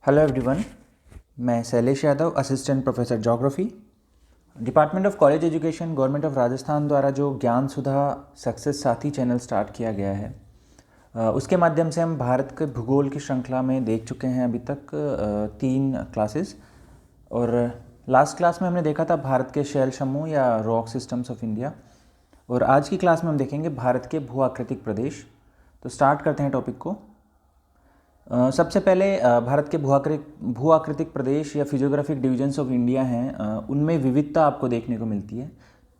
Hello everyone, मैं Shailesh Yadav, assistant professor geography, department of college education, government of Rajasthan द्वारा जो ज्ञान सुधा सक्सेस साथी चैनल स्टार्ट किया गया है उसके माध्यम से हम भारत के भूगोल की श्रृंखला में देख चुके हैं अभी तक 3 क्लासेस। और लास्ट क्लास में हमने देखा था भारत के शैल समूह या रॉक सिस्टम्स ऑफ इंडिया, और आज की क्लास में हम देखेंगे भारत के भू आकृतिक प्रदेश। तो स्टार्ट करते हैं टॉपिक को। सबसे पहले भारत के भू आकृतिक प्रदेश या फिजियोग्राफिक डिवीजन्स ऑफ इंडिया हैं, उनमें विविधता आपको देखने को मिलती है।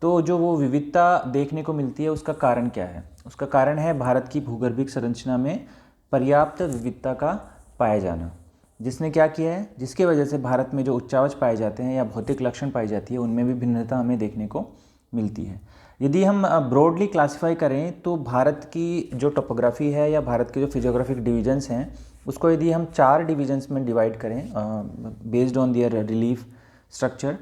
तो जो वो विविधता देखने को मिलती है उसका कारण क्या है? उसका कारण है भारत की भूगर्भिक संरचना में पर्याप्त विविधता का पाया जाना। जिसने क्या किया है, जिसके वजह से भारत में जो उच्चावच पाए जाते हैं या भौतिक लक्षण पाई जाती है उनमें भी भिन्नता हमें देखने को मिलती है। यदि हम ब्रॉडली क्लासिफाई करें तो भारत की जो टोपोग्राफी है या भारत के जो फिजियोग्राफिक डिवीजन्स हैं उसको यदि हम 4 डिवीजन्स में डिवाइड करें based on their relief structure,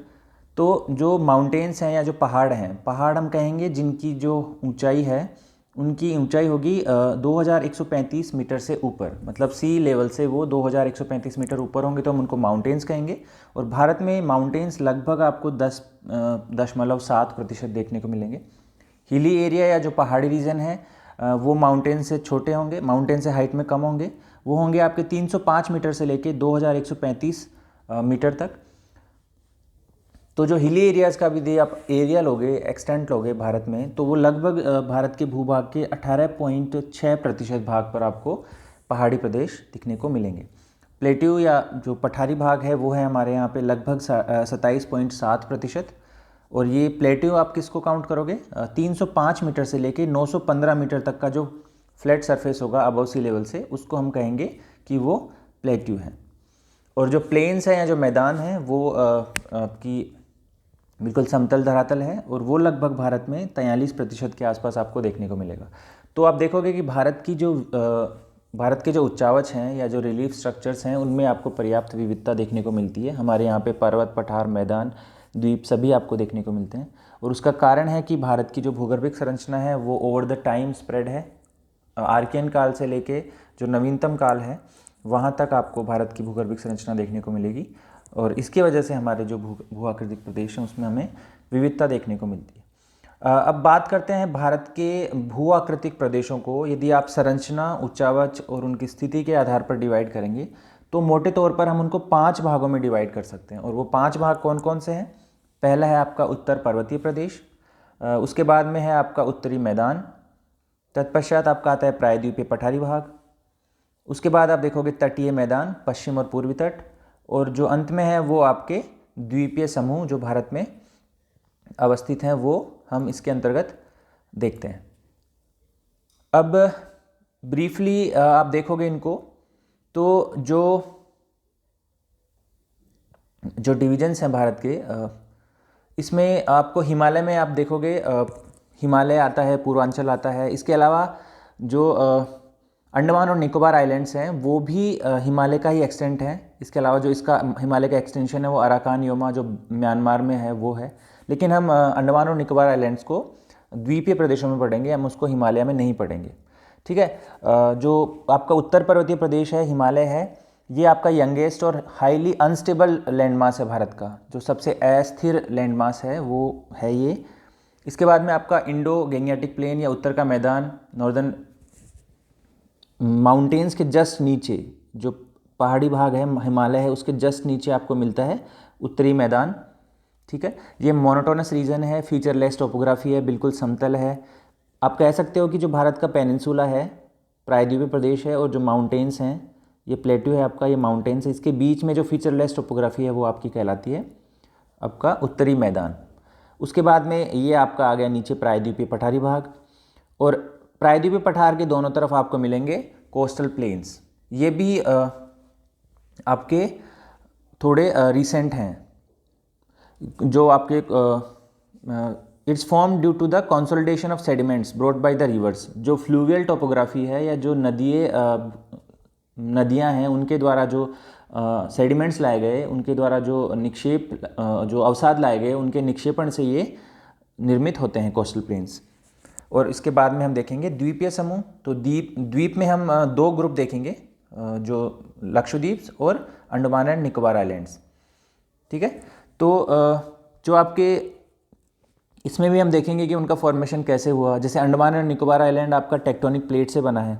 तो जो माउंटेन्स हैं या जो पहाड़ हम कहेंगे जिनकी जो ऊंचाई है उनकी ऊंचाई होगी 2135 मीटर से ऊपर, मतलब सी लेवल से वो 2135 मीटर ऊपर होंगे तो हम उनको माउंटेन्स कहेंगे। और भारत में माउंटेन्स लगभग आपको 10.7% देखने को मिलेंगे। हिली एरिया या जो पहाड़ी रीजन है वो माउंटेन से छोटे होंगे, माउंटेन से हाइट में कम होंगे। वो होंगे आपके 305 मीटर से लेके 2135 मीटर तक। तो जो हिली एरियाज़ का भी यदि आप एरिया लोगे, एक्सटेंट लोगे भारत में, तो वो लगभग भारत के भूभाग के 18.6% भाग पर आपको पहाड़ी प्रदेश दिखने को मिलेंगे। प्लेट्यू या जो पठारी भाग है वो है हमारे यहाँ पे लगभग 27.7%। और ये प्लेट्यू आप किसको काउंट करोगे? 305 मीटर से लेके 915 मीटर तक का जो फ्लैट सरफेस होगा अबव सी लेवल से, उसको हम कहेंगे कि वो प्लेट्यू है। और जो प्लेन्स हैं या जो मैदान हैं वो आपकी बिल्कुल समतल धरातल है, और वो लगभग भारत में 43% के आसपास आपको देखने को मिलेगा। तो आप देखोगे कि भारत के जो उच्चावच हैं या जो रिलीफ स्ट्रक्चर्स हैं उनमें आपको पर्याप्त विविधता देखने को मिलती है। हमारे यहाँ पे पर्वत, पठार, मैदान, द्वीप सभी आपको देखने को मिलते हैं। और उसका कारण है कि भारत की जो भूगर्भिक संरचना है वो ओवर द टाइम स्प्रेड है। आर्कियन काल से लेके जो नवीनतम काल है वहाँ तक आपको भारत की भूगर्भिक संरचना देखने को मिलेगी, और इसकी वजह से हमारे जो भू आकृतिक प्रदेश हैं उसमें हमें विविधता देखने को मिलती है। अब बात करते हैं भारत के भू आकृतिक प्रदेशों को यदि आप संरचना, उच्चावच और उनकी स्थिति के आधार पर डिवाइड करेंगे तो मोटे तौर पर हम उनको 5 भागों में डिवाइड कर सकते हैं। और वो 5 भाग कौन कौन से हैं? पहला है आपका उत्तर पर्वतीय प्रदेश, उसके बाद में है आपका उत्तरी मैदान, तत्पश्चात आपका आता है प्रायद्वीपीय पठारी भाग, उसके बाद आप देखोगे तटीय मैदान, पश्चिम और पूर्वी तट, और जो अंत में है वो आपके द्वीपीय समूह जो भारत में अवस्थित हैं वो हम इसके अंतर्गत देखते हैं। अब ब्रीफली आप देखोगे इनको, तो जो डिवीजन्स हैं भारत के, इसमें आपको हिमालय में आप देखोगे हिमालय आता है, पूर्वांचल आता है। इसके अलावा जो अंडमान और निकोबार आइलैंड्स हैं वो भी हिमालय का ही एक्सटेंट है। इसके अलावा जो इसका हिमालय का एक्सटेंशन है वो अराकान योमा जो म्यांमार में है वो है। लेकिन हम अंडमान और निकोबार आइलैंड्स को द्वीपीय प्रदेशों में पढ़ेंगे, हम उसको हिमालय में नहीं पढ़ेंगे। ठीक है। जो आपका उत्तर पर्वतीय प्रदेश है, हिमालय है, ये आपका यंगेस्ट और हाईली अनस्टेबल लैंडमास है भारत का। जो सबसे अस्थिर लैंडमास है वो है ये। इसके बाद में आपका इंडो गैंगेटिक प्लेन या उत्तर का मैदान, नॉर्दर्न माउंटेन्स के जस्ट नीचे जो पहाड़ी भाग है, हिमालय है, उसके जस्ट नीचे आपको मिलता है उत्तरी मैदान। ठीक है। ये मोनोटोनस रीजन है, फीचरलेस टोपोग्राफी है, बिल्कुल समतल है। आप कह सकते हो कि जो भारत का पेनिनसुला है, प्रायद्वीपीय प्रदेश है, और जो माउंटेन्स हैं, ये प्लेट्यू है आपका, ये माउंटेन्स है, इसके बीच में जो फीचरलेस टोपोग्राफी है वो आपकी कहलाती है आपका उत्तरी मैदान। उसके बाद में ये आपका आ गया नीचे प्रायद्वीपीय पठारी भाग, और प्रायद्वीपीय पठार के दोनों तरफ आपको मिलेंगे कोस्टल प्लेन्स। ये भी आपके थोड़े रिसेंट हैं, जो आपके its form due to the consolidation of sediments brought by the rivers. जो फ्लूवियल टोपोग्राफी है या जो नदियाँ हैं उनके द्वारा जो सेडिमेंट्स लाए गए, उनके द्वारा जो निक्षेप जो अवसाद लाए गए, उनके निक्षेपण से ये निर्मित होते हैं कोस्टल प्लेन्स। और इसके बाद में हम देखेंगे द्वीपीय समूह। तो द्वीप में हम 2 ग्रुप देखेंगे। जो लक्षद्वीप और अंडमान एंड निकोबार आइलैंड्स। ठीक है, तो जो आपके इसमें भी हम देखेंगे कि उनका फॉर्मेशन कैसे हुआ। जैसे अंडमान एंड निकोबार आइलैंड आपका टेक्टोनिक प्लेट से बना है,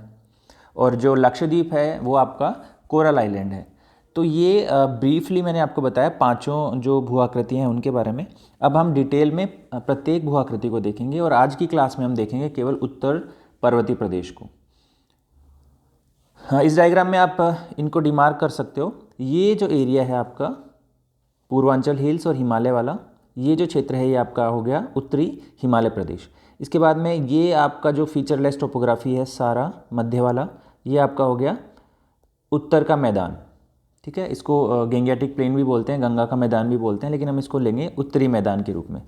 और जो लक्षद्वीप है वो आपका कोरल आइलैंड है। तो ये ब्रीफली मैंने आपको बताया पांचों जो भू-आकृति हैं उनके बारे में। अब हम डिटेल में प्रत्येक भू-आकृति को देखेंगे, और आज की क्लास में हम देखेंगे केवल उत्तर पर्वतीय प्रदेश को। हाँ, इस डायग्राम में आप इनको डिमार्क कर सकते हो। ये जो एरिया है आपका पूर्वांचल हिल्स और हिमालय वाला, ये जो क्षेत्र है ये आपका हो गया उत्तरी हिमालय प्रदेश। इसके बाद में ये आपका जो फीचरलेस टोपोग्राफी है सारा मध्य वाला, ये आपका हो गया उत्तर का मैदान। ठीक है, इसको गंगेटिक प्लेन भी बोलते हैं, गंगा का मैदान भी बोलते हैं, लेकिन हम इसको लेंगे उत्तरी मैदान के रूप में।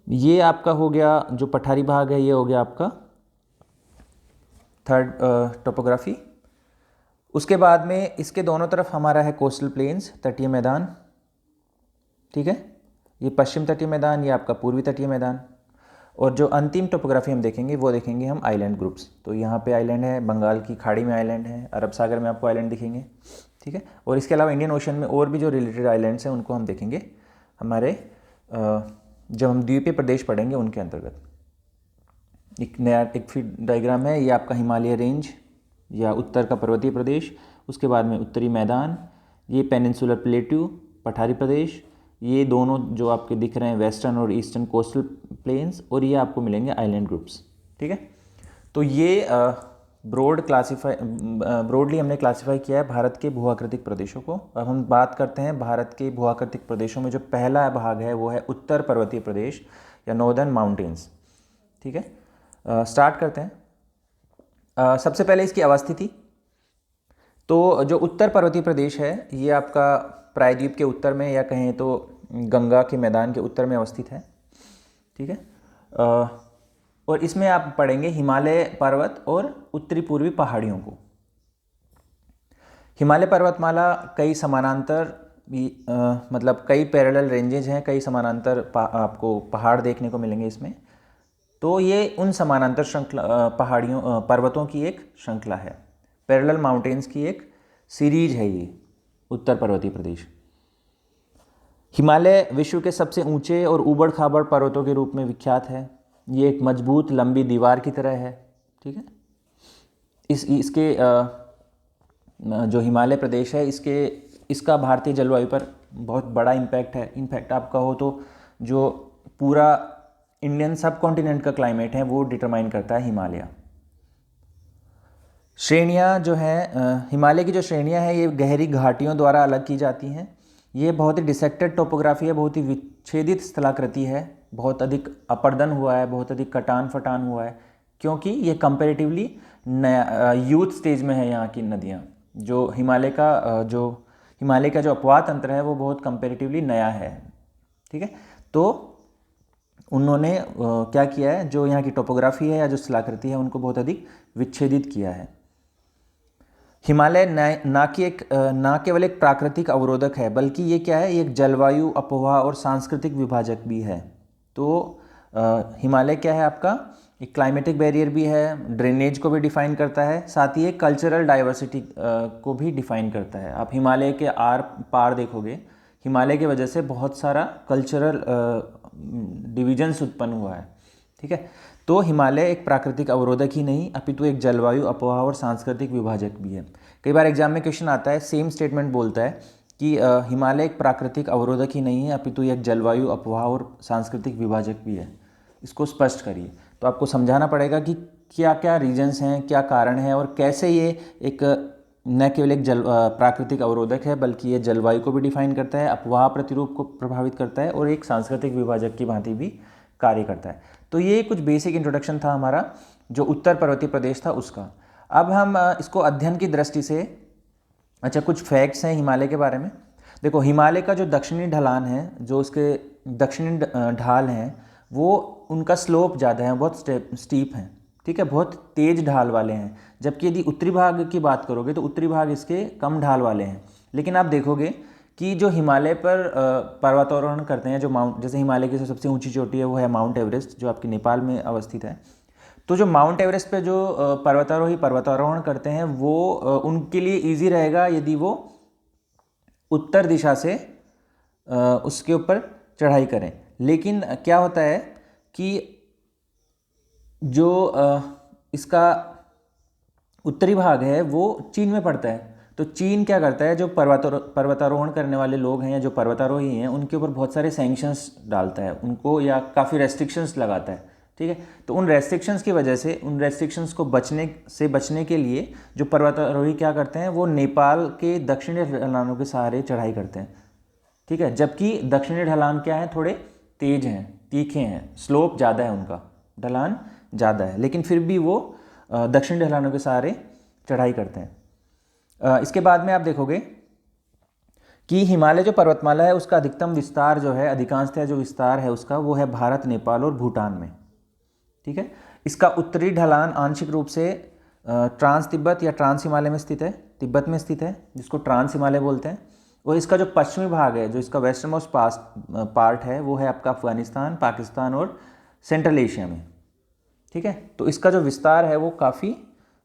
ये आपका हो गया जो पठारी भाग है, ये हो गया आपका थर्ड टोपोग्राफी। उसके बाद में इसके दोनों तरफ हमारा है कोस्टल प्लेन्स, तटीय मैदान। ठीक है, ये पश्चिम तटीय मैदान, ये आपका पूर्वी तटीय मैदान। और जो अंतिम टोपोग्राफी हम देखेंगे वो देखेंगे हम आइलैंड ग्रुप्स। तो यहाँ पे आइलैंड है, बंगाल की खाड़ी में आइलैंड है, अरब सागर में आपको आइलैंड दिखेंगे। ठीक है, और इसके अलावा इंडियन ओशन में और भी जो रिलेटेड आइलैंड्स हैं उनको हम देखेंगे हमारे जब हम द्वीपीय प्रदेश पढ़ेंगे उनके अंतर्गत। एक नया एक फिर डायग्राम है, ये आपका हिमालय रेंज या उत्तर का पर्वतीय प्रदेश। उसके बाद में उत्तरी मैदान, ये पेनिनसुलर प्लेट्यू पठारी प्रदेश, ये दोनों जो आपके दिख रहे हैं वेस्टर्न और ईस्टर्न कोस्टल प्लेन्स, और ये आपको मिलेंगे आइलैंड ग्रुप्स। ठीक है, तो ये ब्रॉडली हमने क्लासीफाई किया है भारत के भू-आकृतिक प्रदेशों को। अब हम बात करते हैं भारत के भू-आकृतिक प्रदेशों में जो पहला भाग है वो है उत्तर पर्वतीय प्रदेश या नॉर्दर्न माउंटेन्स। ठीक है, स्टार्ट करते हैं। सबसे पहले इसकी अवस्थिति। तो जो उत्तर पर्वतीय प्रदेश है ये आपका प्रायद्वीप के उत्तर में, या कहें तो गंगा के मैदान के उत्तर में अवस्थित है। ठीक है, और इसमें आप पढ़ेंगे हिमालय पर्वत और उत्तरी पूर्वी पहाड़ियों को। हिमालय पर्वतमाला कई समानांतर मतलब कई पैरेलल रेंजेज हैं, कई समानांतर आपको पहाड़ देखने को मिलेंगे इसमें। तो ये उन समानांतर श्रृंखला पहाड़ियों पर्वतों की एक श्रृंखला है, पैरेलल माउंटेन्स की एक सीरीज है ये उत्तर पर्वतीय प्रदेश। हिमालय विश्व के सबसे ऊंचे और ऊबड़ खाबड़ पर्वतों के रूप में विख्यात है। ये एक मजबूत लंबी दीवार की तरह है। ठीक है, इसके जो हिमालय प्रदेश है इसका भारतीय जलवायु पर बहुत बड़ा इम्पैक्ट है। इनफैक्ट आप कहो तो जो पूरा इंडियन सब कॉन्टिनेंट का क्लाइमेट है वो डिटरमाइन करता है हिमालय। श्रेणियाँ जो हैं हिमालय की जो श्रेणियाँ हैं ये गहरी घाटियों द्वारा अलग की जाती हैं। ये बहुत ही डिसेक्टेड टोपोग्राफी है, बहुत ही विच्छेदित स्थलाकृति है, बहुत अधिक अपरदन हुआ है, बहुत अधिक कटान फटान हुआ है, क्योंकि ये कंपैरेटिवली नया यूथ स्टेज में है। यहाँ की नदियाँ जो हिमालय का जो अपवाह तंत्र है वो बहुत कंपैरेटिवली नया है। ठीक है, तो उन्होंने क्या किया है, जो यहाँ की टोपोग्राफी है या जो स्थलाकृति है उनको बहुत अधिक विच्छेदित किया है। हिमालय ना केवल एक प्राकृतिक अवरोधक है, बल्कि ये क्या है, ये एक जलवायु अपवाह और सांस्कृतिक विभाजक भी है। तो हिमालय क्या है आपका, एक क्लाइमेटिक बैरियर भी है, ड्रेनेज को भी डिफाइन करता है, साथ ही एक कल्चरल डाइवर्सिटी को भी डिफाइन करता है। आप हिमालय के आर पार देखोगे, हिमालय की वजह से बहुत सारा कल्चरल डिविजन्स उत्पन्न हुआ है। ठीक है, तो हिमालय एक प्राकृतिक अवरोधक ही नहीं अपितु एक जलवायु अपवाह और सांस्कृतिक विभाजक भी है। कई बार एग्जाम में क्वेश्चन आता है, सेम स्टेटमेंट बोलता है कि हिमालय एक प्राकृतिक अवरोधक ही नहीं है अपितु एक जलवायु अपवाह और सांस्कृतिक विभाजक भी है। इसको स्पष्ट करिए। तो आपको समझाना पड़ेगा कि क्या क्या रीजन्स हैं, क्या कारण है, और कैसे ये एक न केवल एक प्राकृतिक अवरोधक है बल्कि ये जलवायु को भी डिफाइन करता है, अपवाह प्रतिरूप को प्रभावित करता है और एक सांस्कृतिक विभाजक की भांति भी कार्य करता है। तो ये कुछ बेसिक इंट्रोडक्शन था हमारा जो उत्तर पर्वतीय प्रदेश था उसका। अब हम इसको अध्ययन की दृष्टि से कुछ फैक्ट्स हैं हिमालय के बारे में। देखो, हिमालय का जो दक्षिणी ढलान है, जो उसके दक्षिणी ढाल हैं, वो उनका स्लोप ज़्यादा है, बहुत स्टीप हैं। ठीक है, बहुत तेज ढाल वाले हैं। जबकि यदि उत्तरी भाग की बात करोगे तो उत्तरी भाग इसके कम ढाल वाले हैं। लेकिन आप देखोगे कि जो हिमालय पर पर्वतारोहण करते हैं, जो जैसे हिमालय की सबसे ऊंची चोटी है वो है माउंट एवरेस्ट, जो आपके नेपाल में अवस्थित है। तो जो माउंट एवरेस्ट पे जो पर्वतारोही पर्वतारोहण करते हैं वो उनके लिए इजी रहेगा यदि वो उत्तर दिशा से उसके ऊपर चढ़ाई करें। लेकिन क्या होता है कि जो इसका उत्तरी भाग है वो चीन में पड़ता है। तो चीन क्या करता है, जो पर्वतारोहण करने वाले लोग हैं या जो पर्वतारोही हैं उनके ऊपर बहुत सारे सैंक्शंस डालता है उनको, या काफ़ी रेस्ट्रिक्शंस लगाता है। ठीक है, तो उन रेस्ट्रिक्शंस की वजह से, उन रेस्ट्रिक्शंस को बचने के लिए जो पर्वतारोही क्या करते हैं वो नेपाल के दक्षिणी ढलानों के सहारे चढ़ाई करते हैं। ठीक है, जबकि दक्षिणी ढलान क्या है, थोड़े तेज हैं, तीखे हैं, स्लोप ज़्यादा है, उनका ढलान ज़्यादा है, लेकिन फिर भी वो दक्षिणी ढलानों के सहारे चढ़ाई करते हैं। इसके बाद में आप देखोगे कि हिमालय जो पर्वतमाला है उसका अधिकतम विस्तार जो है, अधिकांशतः जो विस्तार है उसका, वो है भारत, नेपाल और भूटान में। ठीक है, इसका उत्तरी ढलान आंशिक रूप से ट्रांस तिब्बत या ट्रांस हिमालय में स्थित है, तिब्बत में स्थित है, जिसको ट्रांस हिमालय बोलते हैं। और इसका जो पश्चिमी भाग है, जो इसका वेस्टर्न मोस्ट पार्ट है, वो है आपका अफगानिस्तान, पाकिस्तान और सेंट्रल एशिया में। ठीक है, तो इसका जो विस्तार है वो काफ़ी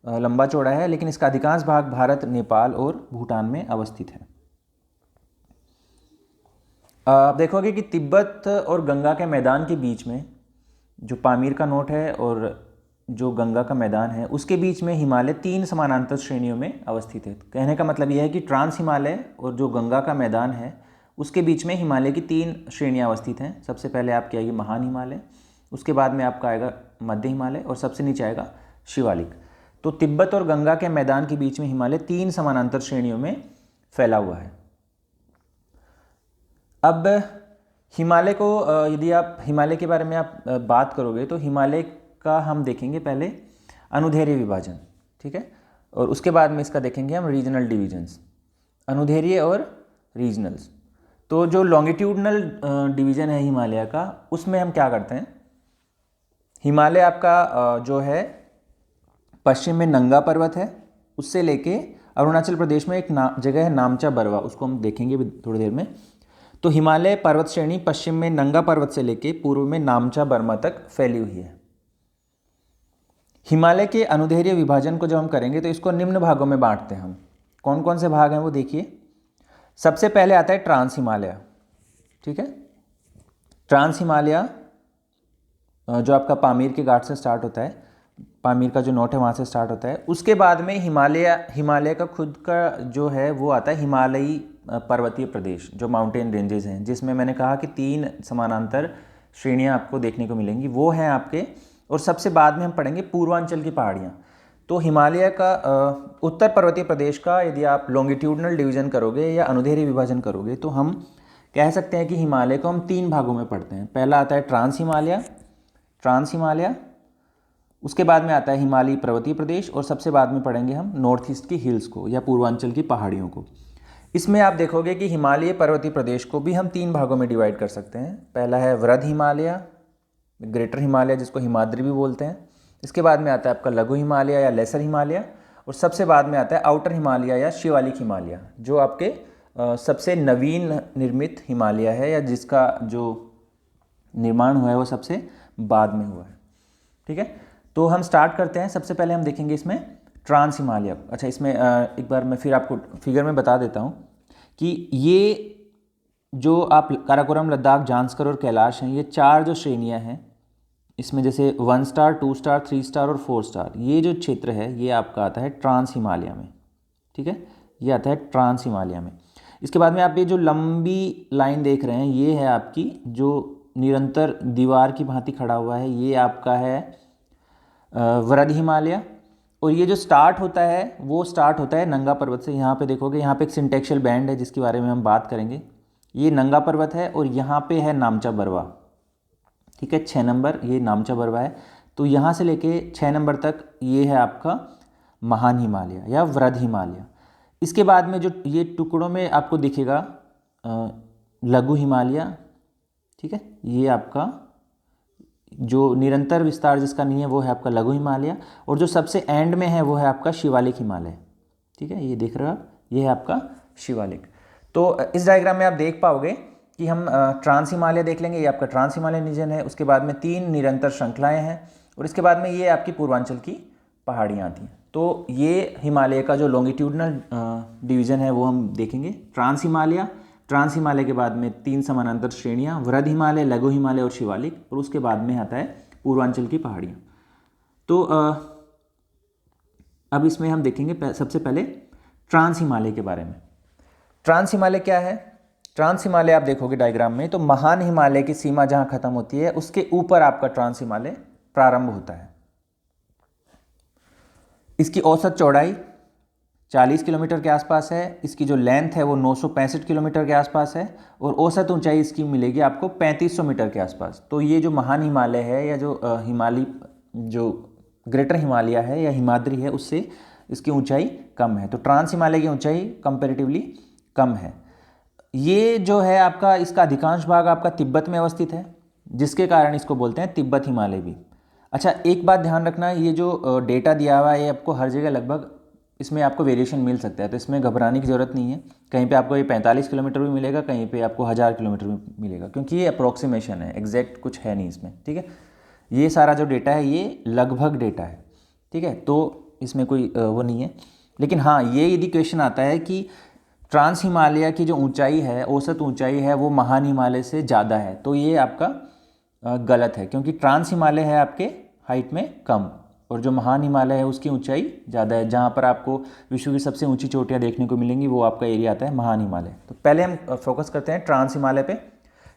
लंबा चौड़ा है, लेकिन इसका अधिकांश भाग भारत, नेपाल और भूटान में अवस्थित है। आप देखोगे कि तिब्बत और गंगा के मैदान के बीच में जो पामीर का नोट है और जो गंगा का मैदान है उसके बीच में हिमालय 3 समानांतर श्रेणियों में अवस्थित है। कहने का मतलब यह है कि ट्रांस हिमालय और जो गंगा का मैदान है उसके बीच में हिमालय की 3 श्रेणियां अवस्थित हैं। सबसे पहले आपकी आएगी महान हिमालय, उसके बाद में आपका आएगा मध्य हिमालय और सबसे नीचे आएगा शिवालिक। तो तिब्बत और गंगा के मैदान के बीच में हिमालय 3 समानांतर श्रेणियों में फैला हुआ है। अब हिमालय को यदि आप हिमालय के बारे में आप बात करोगे तो हिमालय का हम देखेंगे पहले अनुदैर्ध्य विभाजन। ठीक है, और उसके बाद में इसका देखेंगे हम रीजनल डिवीजन्स, अनुदैर्ध्य और रीजनल्स। तो जो लॉन्गिट्यूडनल डिवीजन है हिमालय का, उसमें हम क्या करते हैं, हिमालय आपका जो है पश्चिम में नंगा पर्वत है, उससे लेके अरुणाचल प्रदेश में एक जगह है नामचा बरवा, उसको हम देखेंगे भी थोड़ी देर में। तो हिमालय पर्वत श्रेणी पश्चिम में नंगा पर्वत से लेके पूर्व में नामचा बर्मा तक फैली हुई है। हिमालय के अनुदैर्ध्य विभाजन को जब हम करेंगे तो इसको निम्न भागों में बांटते हैं हम। कौन कौन से भाग हैं वो देखिए। सबसे पहले आता है ट्रांस हिमालय। ठीक है, ट्रांस हिमालय जो आपका पामीर के घाट से स्टार्ट होता है, पामीर का जो नोट है वहाँ से स्टार्ट होता है। उसके बाद में हिमालय का खुद का जो है वो आता है हिमालयी पर्वतीय प्रदेश, जो माउंटेन रेंजेस हैं, जिसमें मैंने कहा कि 3 समानांतर श्रेणियाँ आपको देखने को मिलेंगी, वो हैं आपके। और सबसे बाद में हम पढ़ेंगे पूर्वांचल की पहाड़ियाँ। तो हिमालय का उत्तर पर्वतीय प्रदेश का यदि आप लॉन्गिट्यूडनल डिवीजन करोगे या अनुदैर्ध्य विभाजन करोगे तो हम कह सकते हैं कि हिमालय को हम 3 भागों में पढ़ते हैं। पहला आता है ट्रांस हिमालय, उसके बाद में आता है हिमालयी पर्वतीय प्रदेश, और सबसे बाद में पढ़ेंगे हम नॉर्थ ईस्ट की हिल्स को या पूर्वांचल की पहाड़ियों को। इसमें आप देखोगे कि हिमालय पर्वतीय प्रदेश को भी हम 3 भागों में डिवाइड कर सकते हैं। पहला है वृहद हिमालय, ग्रेटर हिमालय, जिसको हिमाद्री भी बोलते हैं। इसके बाद में आता है आपका लघु हिमालय या लेसर हिमालय, और सबसे बाद में आता है आउटर हिमालय या शिवालिक हिमालय, जो आपके सबसे नवीन निर्मित हिमालय है या जिसका जो निर्माण हुआ है वो सबसे बाद में हुआ है। ठीक है, तो हम स्टार्ट करते हैं। सबसे पहले हम देखेंगे इसमें ट्रांस हिमालय। अच्छा, इसमें एक बार मैं फिर आपको फिगर में बता देता हूँ कि ये जो आप काराकोरम, लद्दाख, जांस्कर और कैलाश हैं, ये 4 जो श्रेणियाँ हैं, इसमें जैसे 1 स्टार, 2 स्टार, 3 स्टार और 4 स्टार, ये जो क्षेत्र है ये आपका आता है ट्रांस हिमालय में। ठीक है, ये आता है ट्रांस हिमालय में। इसके बाद में आप ये जो लंबी लाइन देख रहे हैं ये है आपकी जो निरंतर दीवार की भांति खड़ा हुआ है, ये आपका है वृहद हिमालय। और ये जो स्टार्ट होता है वो स्टार्ट होता है नंगा पर्वत से। यहाँ पे देखोगे, यहाँ पे एक सिंटेक्शियल बैंड है जिसके बारे में हम बात करेंगे। ये नंगा पर्वत है और यहाँ पे है नामचा बरवा। ठीक है, 6 नंबर ये नामचा बरवा है। तो यहाँ से लेके 6 नंबर तक ये है आपका महान हिमालय या वृहद हिमालय। इसके बाद में जो ये टुकड़ों में आपको दिखेगा लघु हिमालय। ठीक है, ये आपका जो निरंतर विस्तार जिसका नहीं है वो है आपका लघु हिमालय, और जो सबसे एंड में है वो है आपका शिवालिक हिमालय। ठीक है, ये देख रहे हो आप, ये है आपका शिवालिक। तो इस डायग्राम में आप देख पाओगे कि हम ट्रांस हिमालय देख लेंगे, ये आपका ट्रांस हिमालय रीजन है। उसके बाद में 3 निरंतर श्रृंखलाएं हैं, और इसके बाद में ये आपकी पूर्वांचल की पहाड़ियाँ आती हैं। तो ये हिमालय का जो लॉन्गिट्यूडनल डिवीज़न है वो हम देखेंगे। ट्रांस हिमालय के बाद में 3 समानांतर श्रेणियाँ, वृहद हिमालय, लघु हिमालय और शिवालिक, और उसके बाद में आता है पूर्वांचल की पहाड़ियाँ। तो अब इसमें हम देखेंगे सबसे पहले ट्रांस हिमालय के बारे में। ट्रांस हिमालय क्या है? ट्रांस हिमालय आप देखोगे डायग्राम में तो महान हिमालय की सीमा जहाँ खत्म होती है उसके ऊपर आपका ट्रांस हिमालय प्रारंभ होता है। इसकी औसत चौड़ाई 40 किलोमीटर के आसपास है, इसकी जो लेंथ है वो 965 किलोमीटर के आसपास है, और औसत ऊंचाई इसकी मिलेगी आपको 3500 मीटर के आसपास। तो ये जो महान हिमालय है या जो जो ग्रेटर हिमालय है या हिमाद्री है उससे इसकी ऊंचाई कम है। तो ट्रांस हिमालय की ऊंचाई कंपैरेटिवली कम है। ये जो है आपका, इसका अधिकांश भाग आपका तिब्बत में अवस्थित है, जिसके कारण इसको बोलते हैं तिब्बत हिमालय भी। अच्छा, एक बात ध्यान रखना, ये जो डेटा दिया हुआ है ये आपको हर जगह लगभग इसमें आपको वेरिएशन मिल सकता है, तो इसमें घबराने की ज़रूरत नहीं है। कहीं पे आपको ये 45 किलोमीटर भी मिलेगा, कहीं पे आपको 1000 किलोमीटर भी मिलेगा, क्योंकि ये अप्रोक्सीमेशन है, एग्जैक्ट कुछ है नहीं इसमें। ठीक है, ये सारा जो डेटा है ये लगभग डेटा है। ठीक है, तो इसमें कोई वो नहीं है। लेकिन हाँ, ये यदि क्वेश्चन आता है कि ट्रांस हिमालय की जो ऊंचाई है, औसत ऊंचाई है, वो महान हिमालय से ज़्यादा है, तो ये आपका गलत है, क्योंकि ट्रांस हिमालय है आपके हाइट में कम, और जो महान हिमालय है उसकी ऊंचाई ज़्यादा है। जहाँ पर आपको विश्व की सबसे ऊंची चोटियाँ देखने को मिलेंगी वो आपका एरिया आता है महान हिमालय। तो पहले हम फोकस करते हैं ट्रांस हिमालय पे।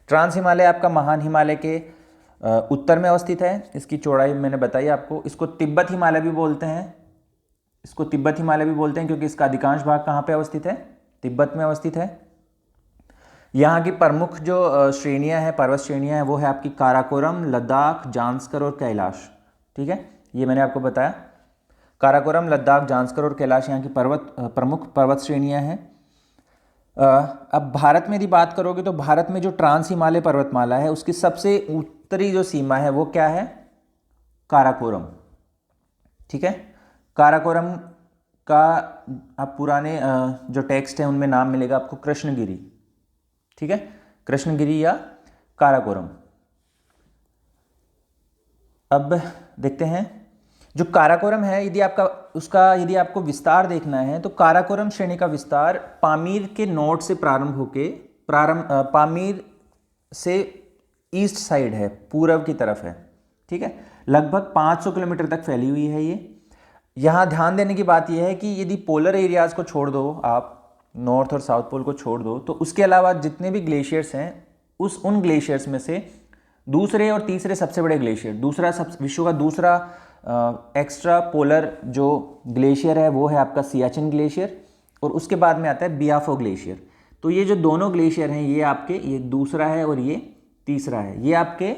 ट्रांस हिमालय आपका महान हिमालय के उत्तर में अवस्थित है। इसकी चौड़ाई मैंने बताई आपको। इसको तिब्बत हिमालय भी बोलते हैं, इसको तिब्बत हिमालय भी बोलते हैं, क्योंकि इसका अधिकांश भाग कहाँ पे अवस्थित है? तिब्बत में अवस्थित है। यहाँ की प्रमुख जो श्रेणियाँ हैं, पर्वत श्रेणियाँ हैं, वो है आपकी काराकोरम, लद्दाख, जांस्कर और कैलाश। ठीक है, ये मैंने आपको बताया। काराकोरम, लद्दाख, जांस्कर और कैलाश यहाँ की प्रमुख पर्वत श्रेणियाँ हैं। अब भारत में यदि बात करोगे तो भारत में जो ट्रांस हिमालय पर्वतमाला है उसकी सबसे उत्तरी जो सीमा है वो क्या है? काराकोरम। ठीक है, काराकोरम का आप पुराने जो टेक्स्ट है उनमें नाम मिलेगा आपको कृष्णगिरी। ठीक है, कृष्णगिरी या काराकोरम। अब देखते हैं जो काराकोरम है, यदि आपको विस्तार देखना है तो काराकोरम श्रेणी का विस्तार पामीर के नॉर्थ से प्रारंभ होके पामीर से ईस्ट साइड है, पूर्व की तरफ है। ठीक है, लगभग 500 किलोमीटर तक फैली हुई है ये। यहाँ ध्यान देने की बात यह है कि यदि पोलर एरियाज को छोड़ दो, आप नॉर्थ और साउथ पोल को छोड़ दो, तो उसके अलावा जितने भी ग्लेशियर्स हैं उन ग्लेशियर्स में से दूसरे और तीसरे सबसे बड़े ग्लेशियर, विश्व का दूसरा एक्स्ट्रा पोलर जो ग्लेशियर है वो है आपका सियाचिन ग्लेशियर, और उसके बाद में आता है बियाफो ग्लेशियर। तो ये जो दोनों ग्लेशियर हैं ये आपके, ये दूसरा है और ये तीसरा है, ये आपके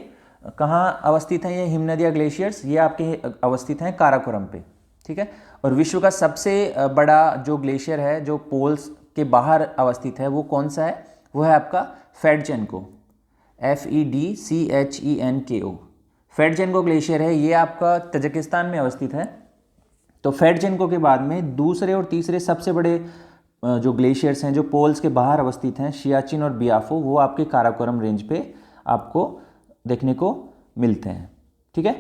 कहाँ अवस्थित हैं? ये हिमनदिया ग्लेशियर्स ये आपके अवस्थित हैं काराकोरम पे। ठीक है, और विश्व का सबसे बड़ा जो ग्लेशियर है जो पोल्स के बाहर अवस्थित है वो कौन सा है? वो है आपका फेडचेनको, FEDCHENKO। फेडचेनको ग्लेशियर है, ये आपका तजाकिस्तान में अवस्थित है। तो फेडचेनको के बाद में दूसरे और तीसरे सबसे बड़े जो ग्लेशियर्स हैं जो पोल्स के बाहर अवस्थित हैं, सियाचिन और बियाफो, वो आपके काराकोरम रेंज पे आपको देखने को मिलते हैं। ठीक है,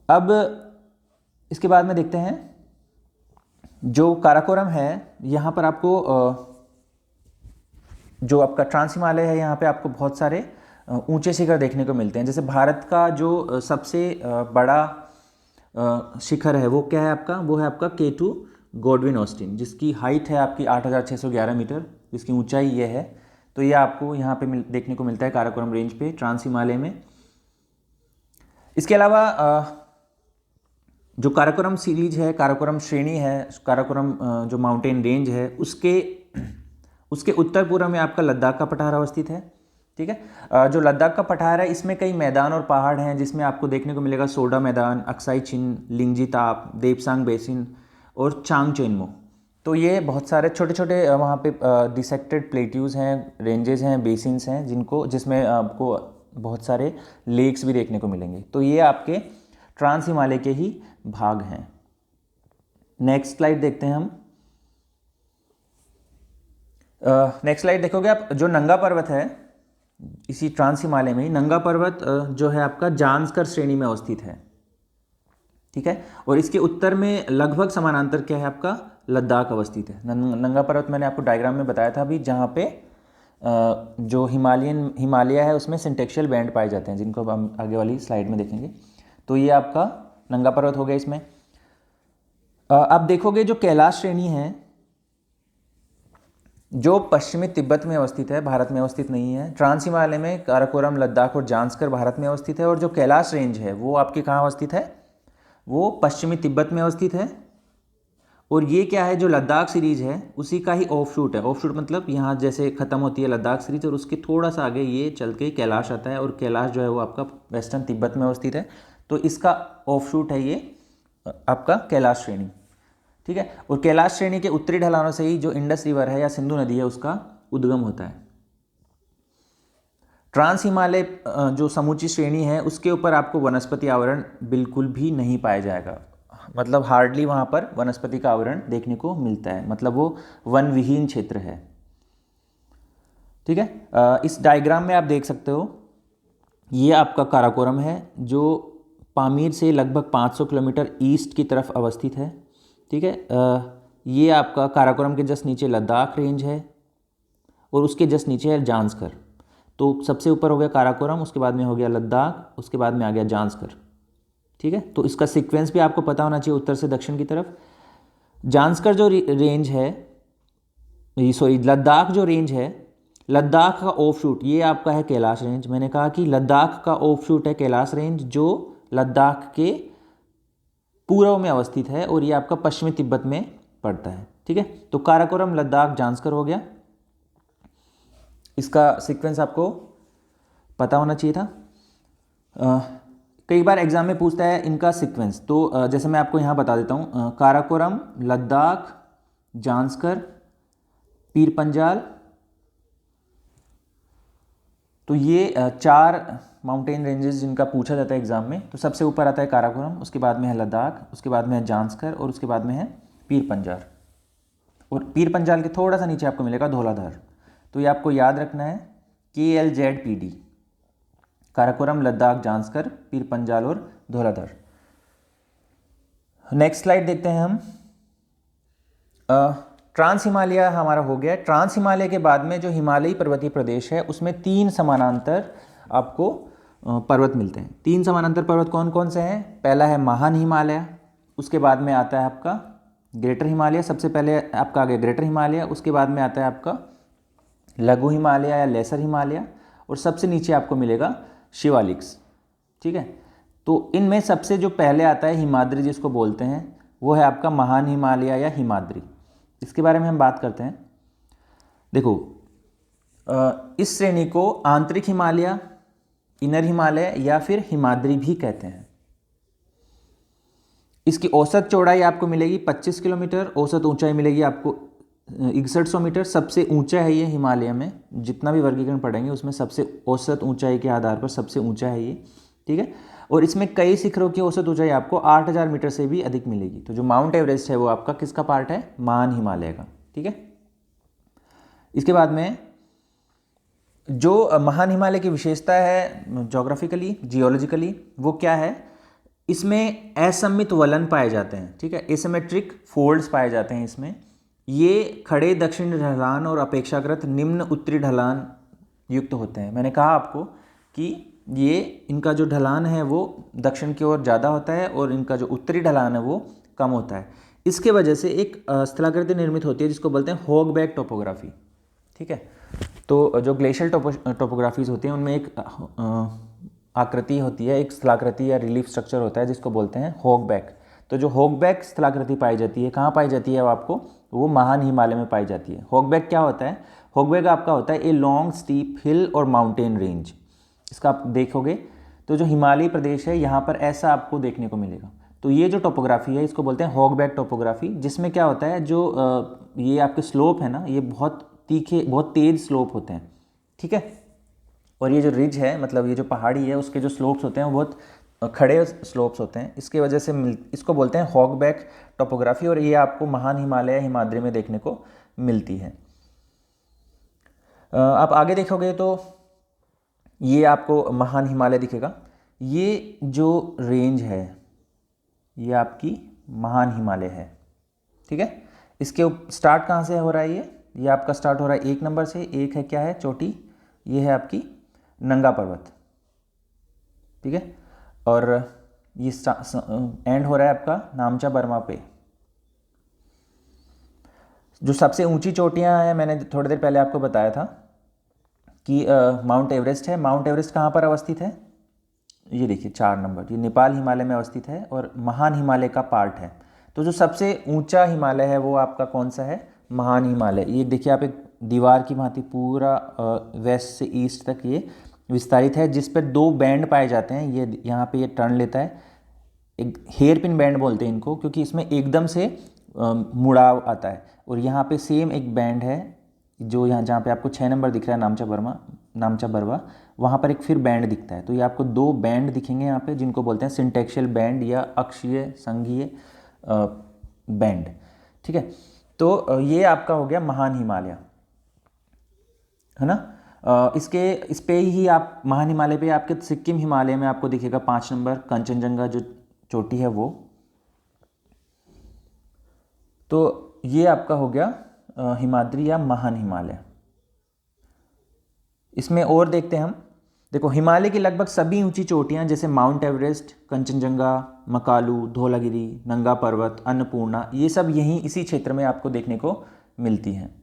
अब इसके बाद में देखते हैं जो काराकोरम है, यहाँ पर आपको जो आपका ट्रांस हिमालय है यहाँ पे आपको बहुत सारे ऊंचे शिखर देखने को मिलते हैं। जैसे भारत का जो सबसे बड़ा शिखर है वो क्या है आपका? वो है आपका K2 गॉडविन ऑस्टिन, जिसकी हाइट है आपकी 8611 मीटर, जिसकी ऊंचाई ये है। तो ये आपको यहाँ पे देखने को मिलता है काराकोरम रेंज पे, ट्रांस हिमालय में। इसके अलावा जो काराकोरम सीरीज है, काराकोरम श्रेणी है, काराकोरम जो माउंटेन रेंज है उसके उत्तर पूर्व में आपका लद्दाख का पठार अवस्थित है। ठीक है, जो लद्दाख का पठार है इसमें कई मैदान और पहाड़ हैं, जिसमें आपको देखने को मिलेगा सोडा मैदान, अक्साई चिन, लिंगजी ताप, देपसांग बेसिन और चांगचेनमो। तो ये बहुत सारे छोटे छोटे वहाँ पे डिसेक्टेड प्लेट्यूज हैं, रेंजेस हैं, बेसिन्स हैं, जिसमें आपको बहुत सारे लेक्स भी देखने को मिलेंगे। तो ये आपके ट्रांस हिमालय के ही भाग हैं। नेक्स्ट स्लाइड देखते हैं हम। नेक्स्ट स्लाइड देखोगे आप, जो नंगा पर्वत है इसी ट्रांस हिमालय में ही नंगा पर्वत जो है आपका जांस्कर श्रेणी में अवस्थित है, ठीक है। और इसके उत्तर में लगभग समानांतर क्या है आपका, लद्दाख अवस्थित है। नंगा पर्वत मैंने आपको डायग्राम में बताया था अभी, जहाँ पे जो हिमालय है उसमें सिंटेक्शियल बैंड पाए जाते हैं, जिनको हम आगे वाली स्लाइड में देखेंगे। तो ये आपका नंगा पर्वत हो गया। इसमें आप देखोगे जो कैलाश श्रेणी है जो पश्चिमी तिब्बत में अवस्थित है, भारत में अवस्थित नहीं है। ट्रांस हिमालय में काराकोरम, लद्दाख और जांस्कर भारत में अवस्थित है। और जो कैलाश रेंज है वो आपके कहाँ अवस्थित है, वो पश्चिमी तिब्बत में अवस्थित है। और ये क्या है, जो लद्दाख सीरीज है उसी का ही ऑफशूट है। ऑफशूट मतलब यहाँ जैसे खत्म होती है लद्दाख सीरीज और उसके थोड़ा सा आगे ये चल के कैलाश आता है, और कैलाश जो है वो आपका वेस्टर्न तिब्बत में अवस्थित है। तो इसका ऑफशूट है ये आपका कैलाश श्रेणी, ठीक है। और कैलाश श्रेणी के उत्तरी ढलानों से ही जो इंडस रिवर है या सिंधु नदी है उसका उद्गम होता है। ट्रांस हिमालय जो समूची श्रेणी है उसके ऊपर आपको वनस्पति आवरण बिल्कुल भी नहीं पाया जाएगा, मतलब हार्डली वहाँ पर वनस्पति का आवरण देखने को मिलता है, मतलब वो वन विहीन क्षेत्र है, ठीक है। इस डायग्राम में आप देख सकते हो, ये आपका काराकोरम है जो पामीर से लगभग 500 किलोमीटर ईस्ट की तरफ अवस्थित है, ठीक है। ये आपका काराकोरम के जस्ट नीचे लद्दाख रेंज है और उसके जस्ट नीचे है जांस्कर। तो सबसे ऊपर हो गया काराकोरम, उसके बाद में हो गया लद्दाख, उसके बाद में आ गया जांस्कर, ठीक है। तो इसका सीक्वेंस भी आपको पता होना चाहिए उत्तर से दक्षिण की तरफ। जांस्कर जो रेंज है, सॉरी लद्दाख जो रेंज है, लद्दाख का ऑफशूट ये आपका है कैलाश रेंज। मैंने कहा कि लद्दाख का ऑफशूट है कैलाश रेंज जो लद्दाख के पूर्व में अवस्थित है और ये आपका पश्चिमी तिब्बत में पड़ता है, ठीक है। तो काराकोरम, लद्दाख, जांस्कर हो गया। इसका सीक्वेंस आपको पता होना चाहिए था। कई बार एग्जाम में पूछता है इनका सीक्वेंस, तो जैसे मैं आपको यहाँ बता देता हूँ, काराकोरम, लद्दाख, जांस्कर, पीर पंजाल, तो ये 4 माउंटेन रेंजेस जिनका पूछा जाता है एग्जाम में। तो सबसे ऊपर आता है काराकोरम, उसके बाद में है लद्दाख, उसके बाद में है जांस्कर और उसके बाद में है पीर पंजाल। और पीर पंजाल के थोड़ा सा नीचे आपको मिलेगा धौलाधार। तो ये आपको याद रखना है KLZPD, काराकोरम, लद्दाख, जांस्कर, पीर पंजाल और धौलाधार। नेक्स्ट स्लाइड देखते हैं हम। ट्रांस हिमालय हमारा हो गया। ट्रांस हिमालय के बाद में जो हिमालयी पर्वतीय प्रदेश है उसमें 3 समानांतर आपको पर्वत मिलते हैं। 3 समानांतर पर्वत कौन कौन से हैं? पहला है महान हिमालय, उसके बाद में आता है आपका ग्रेटर हिमालय। सबसे पहले आपका आ गया ग्रेटर हिमालय, उसके बाद में आता है आपका लघु हिमालय या लेसर हिमालय, और सबसे नीचे आपको मिलेगा शिवालिक्स, ठीक है। तो इनमें सबसे जो पहले आता है हिमाद्री जिसको बोलते हैं, वो है आपका महान हिमालय या हिमाद्री। इसके बारे में हम बात करते हैं। देखो, इस श्रेणी को आंतरिक हिमालय, इनर हिमालय या फिर हिमाद्री भी कहते हैं। इसकी औसत चौड़ाई आपको मिलेगी 25 किलोमीटर, औसत ऊंचाई मिलेगी आपको 6100 मीटर। सबसे ऊंचा है ये हिमालय में, जितना भी वर्गीकरण पढ़ेंगे उसमें सबसे औसत ऊंचाई के आधार पर सबसे ऊंचा है ये, ठीक है। और इसमें कई शिखरों की औसत ऊंचाई आपको 8000 मीटर से भी अधिक मिलेगी। तो जो माउंट एवरेस्ट है वो आपका किसका पार्ट है? महान हिमालय का, ठीक है। इसके बाद में जो महान हिमालय की विशेषता है जोग्राफिकली, जियोलॉजिकली, वो क्या है? इसमें असममित वलन पाए जाते हैं, ठीक है। एसिमेट्रिक फोल्ड्स पाए जाते हैं इसमें। ये खड़े दक्षिणी ढलान और अपेक्षाकृत निम्न उत्तरी ढलान युक्त होते हैं। मैंने कहा आपको कि ये इनका जो ढलान है वो दक्षिण की ओर ज़्यादा होता है और इनका जो उत्तरी ढलान है वो कम होता है। इसके वजह से एक स्थलाकृति निर्मित होती है जिसको बोलते हैं हॉगबैक टोपोग्राफी, ठीक है। तो जो ग्लेशियल टोपोग्राफीज होती हैं उनमें एक आकृति होती है, एक स्थलाकृति या रिलीफ स्ट्रक्चर होता है जिसको बोलते हैं हॉगबैक। तो जो हॉगबैक स्थलाकृति पाई जाती है, कहाँ पाई जाती है वो आपको? वो महान हिमालय में पाई जाती है। हॉगबैक क्या होता है? हॉगबैक आपका होता है ए लॉन्ग स्टीप हिल और माउंटेन रेंज। इसका आप देखोगे तो जो हिमालयी प्रदेश है यहाँ पर ऐसा आपको देखने को मिलेगा। तो ये जो टोपोग्राफी है इसको बोलते हैं हॉगबैक टोपोग्राफी, जिसमें क्या होता है, जो ये आपके स्लोप है ना, ये बहुत तीखे, बहुत तेज स्लोप होते हैं, ठीक है। और ये जो रिज है, मतलब ये जो पहाड़ी है, उसके जो स्लोप्स होते हैं वो बहुत खड़े स्लोप्स होते हैं। इसके वजह से इसको बोलते हैं हॉगबैक टोपोग्राफी, और ये आपको महान हिमालय, हिमाद्री में देखने को मिलती है। आप आगे देखोगे तो ये आपको महान हिमालय दिखेगा। ये जो रेंज है ये आपकी महान हिमालय है, ठीक है। इसके स्टार्ट कहाँ से हो रहा है? ये आपका स्टार्ट हो रहा है 1 नंबर से। एक है क्या है? चोटी। ये है आपकी नंगा पर्वत, ठीक है। और ये एंड हो रहा है आपका नामचा बर्मा पे। जो सबसे ऊंची चोटियां हैं, मैंने थोड़ी देर पहले आपको बताया था कि माउंट एवरेस्ट है। माउंट एवरेस्ट कहाँ पर अवस्थित है? ये देखिए 4 नंबर, ये नेपाल हिमालय में अवस्थित है और महान हिमालय का पार्ट है। तो जो सबसे ऊंचा हिमालय है वो आपका कौन सा है? महान हिमालय। ये देखिए आप एक दीवार की भांति पूरा वेस्ट से ईस्ट तक ये विस्तारित है, जिस पर 2 बैंड पाए जाते हैं। ये यहाँ पे ये टर्न लेता है, एक हेयर पिन बैंड बोलते हैं इनको, क्योंकि इसमें एकदम से मुड़ाव आता है। और यहाँ पे सेम एक बैंड है जो यहाँ जहाँ पे आपको 6 नंबर दिख रहा है नामचा बरवा, वहाँ पर एक फिर बैंड दिखता है। तो ये आपको 2 बैंड दिखेंगे यहाँ पे, जिनको बोलते हैं सिंटेक्शियल बैंड या अक्षीय संघीय बैंड, ठीक है। तो ये आपका हो गया महान हिमालय, है ना। इस पे ही आप महान हिमालय पे आपके सिक्किम हिमालय में आपको दिखेगा 5 नंबर कंचनजंगा जो चोटी है वो। तो ये आपका हो गया हिमाद्री या महान हिमालय। इसमें और देखते हैं हम। देखो हिमालय की लगभग सभी ऊंची चोटियां जैसे माउंट एवरेस्ट, कंचनजंगा, मकालू, धौलागिरी, नंगा पर्वत, अन्नपूर्णा, ये सब यहीं इसी क्षेत्र में आपको देखने को मिलती हैं।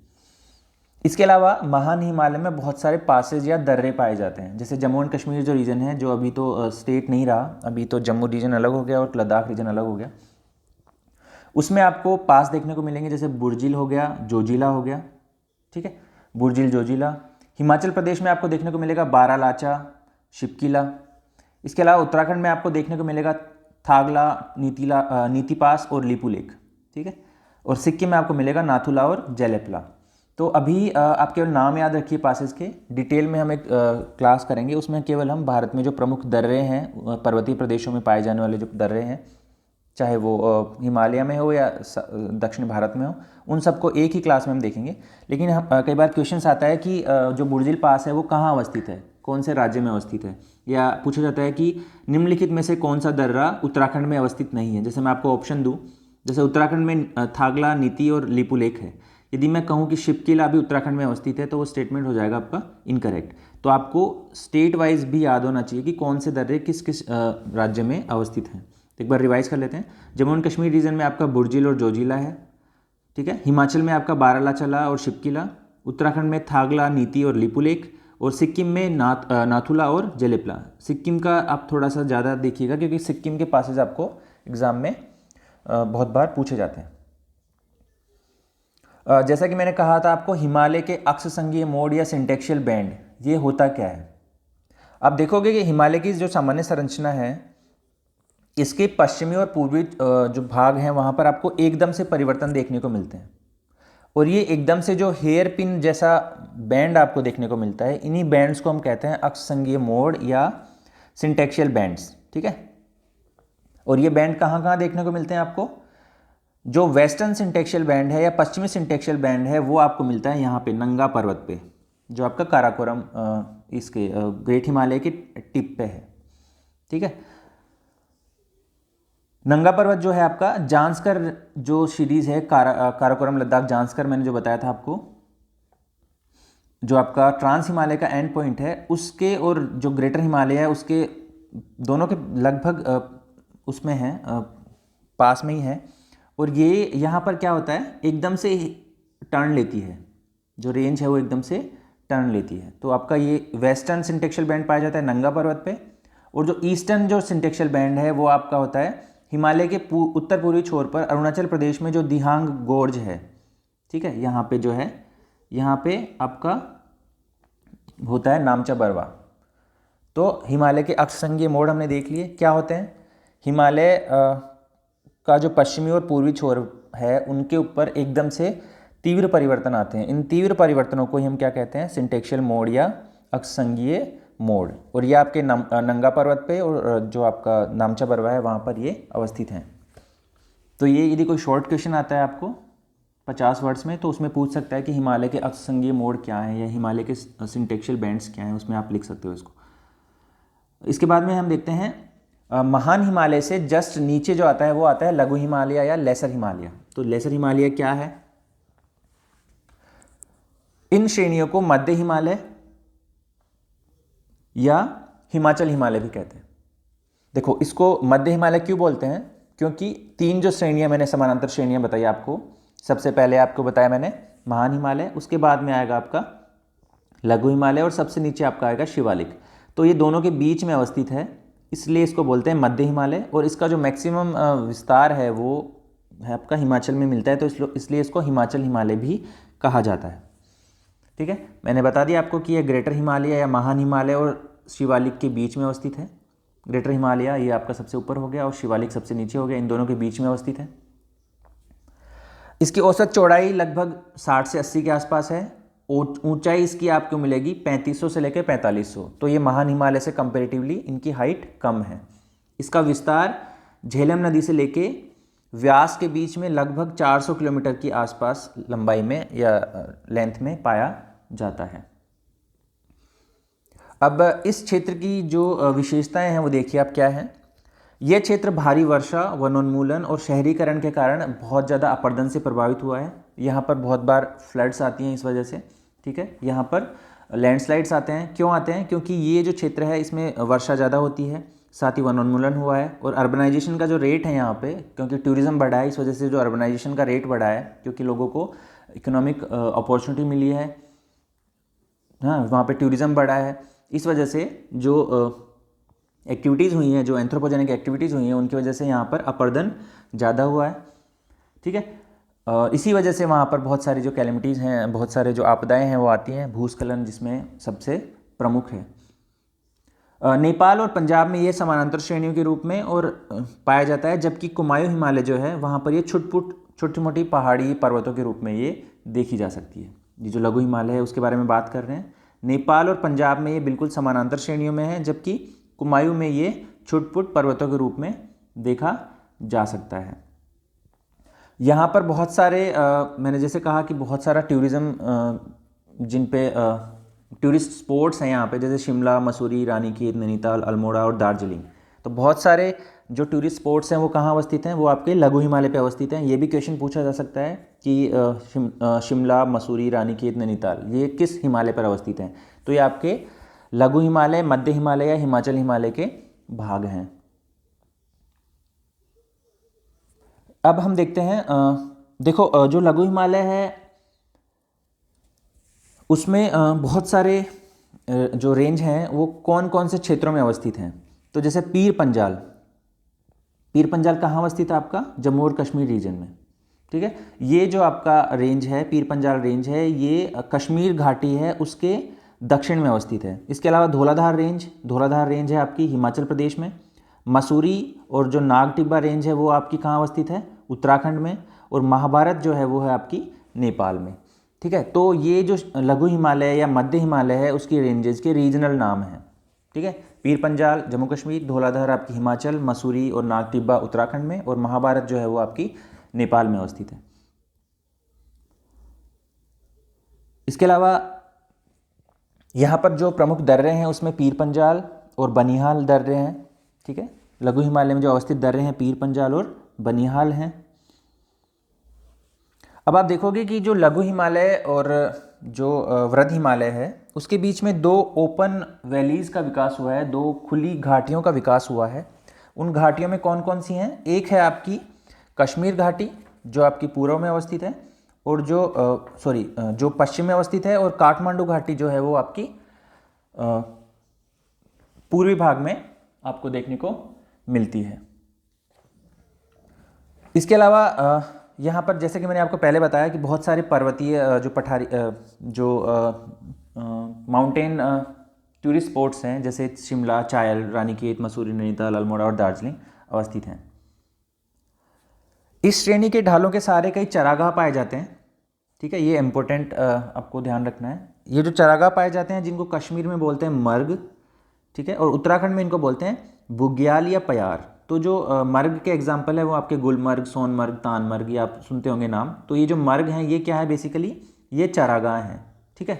इसके अलावा महान हिमालय में बहुत सारे पासेज या दर्रे पाए जाते हैं। जैसे जम्मू एंड कश्मीर जो रीजन है, जो अभी तो स्टेट नहीं रहा, अभी तो जम्मू रीजन अलग हो गया और लद्दाख रीजन अलग हो गया, उसमें आपको पास देखने को मिलेंगे। जैसे बुर्जिल हो गया, जोजिला हो गया, ठीक है, बुर्जिल जोजिला। हिमाचल प्रदेश में आपको देखने को मिलेगा बारालाचा, शिपकिला। इसके अलावा उत्तराखंड में आपको देखने को मिलेगा थागला, नीति पास और लिपू लेक, ठीक है। और सिक्किम में आपको मिलेगा नाथुला और जेलेपला। तो अभी आप केवल नाम याद रखिए पासेस के, डिटेल में हम एक क्लास करेंगे, उसमें केवल हम भारत में जो प्रमुख दर्रे हैं, पर्वतीय प्रदेशों में पाए जाने वाले जो दर्रे हैं, चाहे वो हिमालय में हो या दक्षिण भारत में हो, उन सबको एक ही क्लास में हम देखेंगे। लेकिन हम कई बार क्वेश्चंस आता है कि जो बुर्जिल पास है वो कहाँ अवस्थित है, कौन से राज्य में अवस्थित है, या पूछा जाता है कि निम्नलिखित में से कौन सा दर्रा उत्तराखंड में अवस्थित नहीं है। जैसे मैं आपको ऑप्शन दूँ, जैसे उत्तराखंड में थागला, नीति और लिपू लेक है। यदि मैं कहूँ कि शिपकिला भी उत्तराखंड में अवस्थित है तो वो स्टेटमेंट हो जाएगा आपका इनकरेक्ट। तो आपको स्टेट वाइज भी याद होना चाहिए कि कौन से दर्रे किस किस राज्य में अवस्थित हैं। एक बार रिवाइज कर लेते हैं। जम्मू एंड कश्मीर रीजन में आपका बुर्जिल और जोजिला है, ठीक है। हिमाचल में आपका बारालाचा और शिपकिला, उत्तराखंड में थागला, नीति और लिपू लेक, और सिक्किम में नाथुला और जेलेपला। सिक्किम का आप थोड़ा सा ज़्यादा देखिएगा क्योंकि सिक्किम के पासेज आपको एग्जाम में बहुत बार पूछे जाते हैं। जैसा कि मैंने कहा था आपको, हिमालय के अक्ष संघीय मोड या सिंटेक्शियल बैंड, ये होता क्या है? आप देखोगे कि हिमालय की जो सामान्य संरचना है, इसके पश्चिमी और पूर्वी जो भाग हैं वहाँ पर आपको एकदम से परिवर्तन देखने को मिलते हैं। और ये एकदम से जो हेयर पिन जैसा बैंड आपको देखने को मिलता है, इन्हीं बैंड्स को हम कहते हैं अक्ष संघीय मोड या सिंटेक्शियल बैंड्स, ठीक है। और ये बैंड कहाँ कहाँ देखने को मिलते हैं आपको? जो वेस्टर्न सिंटेक्शियल बैंड है या पश्चिमी सिंटेक्शियल बैंड है वो आपको मिलता है यहाँ पे नंगा पर्वत पे, जो आपका काराकोरम इसके ग्रेट हिमालय के टिप पे है, ठीक है। नंगा पर्वत जो है आपका जांस्कर जो सीरीज है, काराकोरम लद्दाख जांस्कर, मैंने जो बताया था आपको, जो आपका ट्रांस हिमालय का एंड पॉइंट है, उसके और जो ग्रेटर हिमालय है उसके दोनों के लगभग उसमें है, पास में ही है। और ये यहाँ पर क्या होता है, एकदम से टर्न लेती है, जो रेंज है वो एकदम से टर्न लेती है। तो आपका ये वेस्टर्न सिंटेक्शियल बैंड पाया जाता है नंगा पर्वत पे, और जो ईस्टर्न जो सिंटेक्शियल बैंड है वो आपका होता है हिमालय के उत्तर पूर्वी छोर पर अरुणाचल प्रदेश में जो दिहांग गोर्ज है, ठीक है, यहाँ पे जो है, यहाँ पे आपका होता है नामचा बरवा। तो हिमालय के अक्ष संघीय मोड हमने देख लिए क्या होते हैं। हिमालय का जो पश्चिमी और पूर्वी छोर है उनके ऊपर एकदम से तीव्र परिवर्तन आते हैं। इन तीव्र परिवर्तनों को ही हम क्या कहते हैं? सिंटेक्शियल मोड या अक्ष संघीय मोड। और ये आपके नंगा पर्वत पे और जो आपका नामचा बरवा है वहाँ पर ये अवस्थित हैं। तो ये यदि कोई शॉर्ट क्वेश्चन आता है आपको 50 वर्ड्स में, तो उसमें पूछ सकता है कि हिमालय के अक्ष संघीय मोड क्या है या हिमालय के सिंटेक्शियल बैंड्स क्या हैं, उसमें आप लिख सकते हो इसको। इसके बाद में हम देखते हैं महान हिमालय से जस्ट नीचे जो आता है वो आता है लघु हिमालय या लेसर हिमालय। तो लेसर हिमालय क्या है? इन श्रेणियों को मध्य हिमालय या हिमाचल हिमालय भी कहते हैं। देखो, इसको मध्य हिमालय क्यों बोलते हैं? क्योंकि 3 जो श्रेणियां मैंने समानांतर श्रेणियां बताई आपको, सबसे पहले आपको बताया मैंने महान हिमालय, उसके बाद में आएगा आपका लघु हिमालय और सबसे नीचे आपका आएगा शिवालिक। तो ये दोनों के बीच में अवस्थित है, इसलिए इसको बोलते हैं मध्य हिमालय। और इसका जो मैक्सिमम विस्तार है वो है आपका हिमाचल में मिलता है, तो इसलिए इसको हिमाचल हिमालय भी कहा जाता है। ठीक है, मैंने बता दिया आपको कि ये ग्रेटर हिमालय या महान हिमालय और शिवालिक के बीच में अवस्थित है। ग्रेटर हिमालय ये आपका सबसे ऊपर हो गया और शिवालिक सबसे नीचे हो गया, इन दोनों के बीच में अवस्थित है। इसकी औसत चौड़ाई लगभग 60 से 80 के आसपास है। ऊंचाई इसकी आपको मिलेगी 3500 से लेकर 4500। तो ये महान हिमालय से कंपेरेटिवली इनकी हाइट कम है। इसका विस्तार झेलम नदी से लेके व्यास के बीच में लगभग 400 किलोमीटर की आसपास लंबाई में या लेंथ में पाया जाता है। अब इस क्षेत्र की जो विशेषताएं हैं वो देखिए आप क्या हैं। यह क्षेत्र भारी वर्षा, वनोन्मूलन और शहरीकरण के कारण बहुत ज़्यादा अपरदन से प्रभावित हुआ है। यहाँ पर बहुत बार फ्लड्स आती हैं इस वजह से। ठीक है, यहाँ पर लैंडस्लाइड्स आते हैं। क्यों आते हैं? क्योंकि ये जो क्षेत्र है इसमें वर्षा ज़्यादा होती है, साथ ही वनोन्मूलन हुआ है और अर्बनाइजेशन का जो रेट है यहाँ पे, क्योंकि टूरिज्म बढ़ा है, इस वजह से जो अर्बनाइजेशन का रेट बढ़ा है, क्योंकि लोगों को इकोनॉमिक अपॉर्चुनिटी मिली है, हाँ, वहाँ पे टूरिज्म बढ़ा है, इस वजह से जो एक्टिविटीज़ हुई हैं, जो एंथ्रोपोजेनिक एक्टिविटीज़ हुई हैं, उनकी वजह से यहाँ पर अपरदन ज़्यादा हुआ है। ठीक है, इसी वजह से वहाँ पर बहुत सारी जो कैलेमिटीज़ हैं, बहुत सारे जो आपदाएं हैं वो आती हैं, भूस्खलन जिसमें सबसे प्रमुख है। नेपाल और पंजाब में ये समानांतर श्रेणियों के रूप में और पाया जाता है, जबकि कुमायूं हिमालय जो है वहाँ पर ये छोटी मोटी पहाड़ी पर्वतों के रूप में ये देखी जा सकती है। ये जो लघु हिमालय है उसके बारे में बात कर रहे हैं। नेपाल और पंजाब में ये बिल्कुल समानांतर श्रेणियों में है, जबकि कुमायूं में ये छुटपुट पर्वतों के रूप में देखा जा सकता है। यहाँ पर बहुत सारे मैंने जैसे कहा कि बहुत सारा टूरिज़्म जिन पे टूरिस्ट स्पॉट्स हैं यहाँ पे, जैसे शिमला, मसूरी, रानीखेत, नैनीताल, अल्मोड़ा और दार्जिलिंग। तो बहुत सारे जो टूरिस्ट स्पॉट्स हैं वो कहाँ अवस्थित हैं? वो आपके लघु हिमालय पे अवस्थित हैं। ये भी क्वेश्चन पूछा जा सकता है कि शिमला, मसूरी, रानीखेत, नैनीताल ये किस हिमालय पर अवस्थित हैं? तो ये आपके लघु हिमालय, मध्य हिमालय या हिमाचल हिमालय के भाग हैं। अब हम देखते हैं, देखो जो लघु हिमालय है उसमें बहुत सारे जो रेंज हैं वो कौन कौन से क्षेत्रों में अवस्थित हैं। तो जैसे पीर पंजाल कहाँ अवस्थित है? आपका जम्मू और कश्मीर रीजन में। ठीक है, ये जो आपका रेंज है, पीर पंजाल रेंज है, ये कश्मीर घाटी है उसके दक्षिण में अवस्थित है। इसके अलावा धौलाधार रेंज है आपकी हिमाचल प्रदेश में। मसूरी और जो नाग टिब्बा रेंज है वो आपकी कहाँ अवस्थित है? उत्तराखंड में। और महाभारत जो है वो है आपकी नेपाल में। ठीक है, तो ये जो लघु हिमालय या मध्य हिमालय है उसकी रेंजेस के रीजनल नाम हैं। ठीक है, पीर पंजाल जम्मू कश्मीर, धौलाधार आपकी हिमाचल, मसूरी और नाग टिब्बा उत्तराखंड में, और महाभारत जो है वो आपकी नेपाल में अवस्थित है। इसके अलावा यहाँ पर जो प्रमुख दर्रे हैं उसमें पीर पंजाल और बनिहाल दर्रे हैं। ठीक है, लघु हिमालय में जो अवस्थित दर्रे हैं पीर पंजाल और बनिहाल हैं। अब आप देखोगे कि जो लघु हिमालय और जो वृद्ध हिमालय है उसके बीच में 2 ओपन वैलीज़ का विकास हुआ है, 2 खुली घाटियों का विकास हुआ है। उन घाटियों में कौन कौन सी हैं? एक है आपकी कश्मीर घाटी जो आपकी पूर्व में अवस्थित है, और जो पश्चिम में अवस्थित है, और काठमांडू घाटी जो है वो आपकी पूर्वी भाग में आपको देखने को मिलती है। इसके अलावा यहाँ पर जैसे कि मैंने आपको पहले बताया कि बहुत सारे पर्वतीय माउंटेन टूरिस्ट स्पॉट्स हैं, जैसे शिमला, चायल, रानीखेत, मसूरी, नैनीताल, अल्मोड़ा और दार्जिलिंग अवस्थित हैं। इस श्रेणी के ढालों के सहारे कई चरागाह पाए जाते हैं। ठीक है, ये इंपॉर्टेंट आपको ध्यान रखना है। ये जो चरागाह पाए जाते हैं जिनको कश्मीर में बोलते हैं मर्ग, ठीक है, और उत्तराखंड में इनको बोलते हैं बुग्याल या पयार। तो जो मर्ग के एग्जाम्पल है वो आपके गुलमर्ग, सोनमर्ग, तानमर्ग, ये आप सुनते होंगे नाम। तो ये जो मर्ग हैं ये क्या है? बेसिकली ये चरागाह हैं। ठीक है,